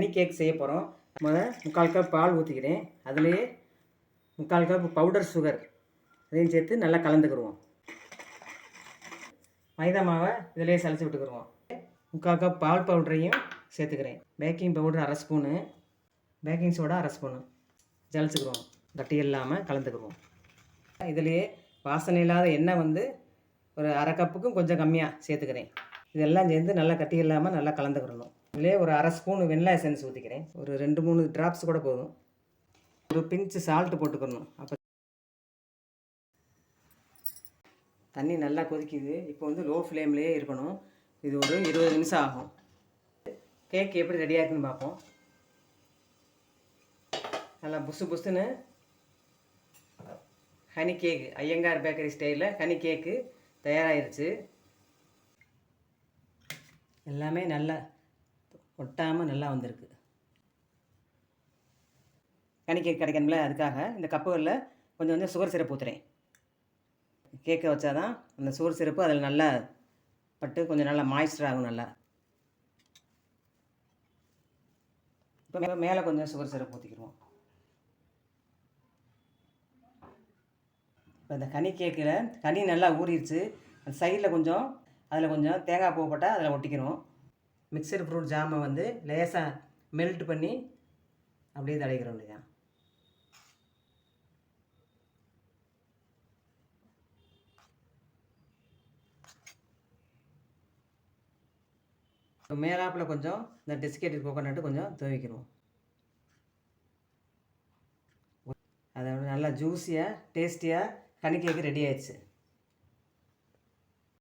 Honey cake செய்ய போகிறோம். முதல் 3/4 கப் பால் ஊற்றிக்கிறேன். அதுலேயே 3/4 கப் பவுடர் சுகர் அதையும் சேர்த்து நல்லா கலந்துக்கிடுவோம். மைதா மாவை இதிலே சலிச்சு விட்டுக்கிடுவோம். 3/4 கப் பால் பவுடரையும் சேர்த்துக்கிறேன். Baking powder 1/2 spoon, baking soda 1/2 spoon ஜலிச்சுக்கிடுவோம். கட்டி இல்லாமல் கலந்துக்கிடுவோம். இதிலேயே வாசனை இல்லாத எண்ணெய் வந்து ஒரு 1/2 கப்புக்கும் கொஞ்சம் கம்மியாக சேர்த்துக்கிறேன். இதெல்லாம் சேர்ந்து நல்லா கட்டி இல்லாமல் நல்லா கலந்துக்கிடணும். இதிலே ஒரு 1/2 ஸ்பூன் வெண்ணிலா எசன்ஸ் ஊற்றிக்கிறேன். ஒரு 2-3 ட்ராப்ஸ் கூட போதும். ஒரு பிஞ்சு சால்ட்டு போட்டுக்கணும். அப்போ தண்ணி நல்லா கொதிக்குது. இப்போ வந்து லோ ஃப்ளேம்லேயே இருக்கணும். இது ஒரு 20 நிமிஷம் ஆகும். கேக் எப்படி ரெடியாக இருக்குன்னு பார்ப்போம். நல்லா புசு புசுன்னு ஹனி கேக்கு, ஐயங்கார் பேக்கரி ஸ்டைலில் ஹனி கேக்கு தயாராகிருச்சு. எல்லாமே நல்லா ஒட்டாமல் நல்லா வந்திருக்கு. ஹனி கேக் கிடைக்கணும்ல, அதுக்காக இந்த கப்புகளில் கொஞ்சம் கொஞ்சம் சுகர் சிரப்பு ஊற்றுறேன். கேக்கை வச்சா தான் அந்த சுகர் சிரப்பு அதில் நல்லா பட்டு கொஞ்சம் நல்லா மாய்ஸ்டர் ஆகும். நல்லா இப்போ மேலே கொஞ்சம் சுகர் சிரப்பு ஊற்றிக்கிடுவோம். இப்போ இந்த ஹனி கேக்கில் ஹனி நல்லா ஊறிடுச்சு. அந்த சைடில் கொஞ்சம் அதில் கொஞ்சம் தேங்காய் பூ போட்டால் அதில் ஒட்டிக்கிறோம். மிக்சடு ஃப்ரூட் ஜாமை வந்து லேசாக மெல்ட் பண்ணி அப்படியே தடவிக்கிறோம். இல்லையா, இப்போ மேலாப்பில் கொஞ்சம் இந்த டெசிகேட்டட் கோகோனட்டு கொஞ்சம் துவைக்கிறோம். அதை நல்லா ஜூஸியாக டேஸ்டியாக ஹனி கேக்கு ரெடி ஆயிடுச்சு.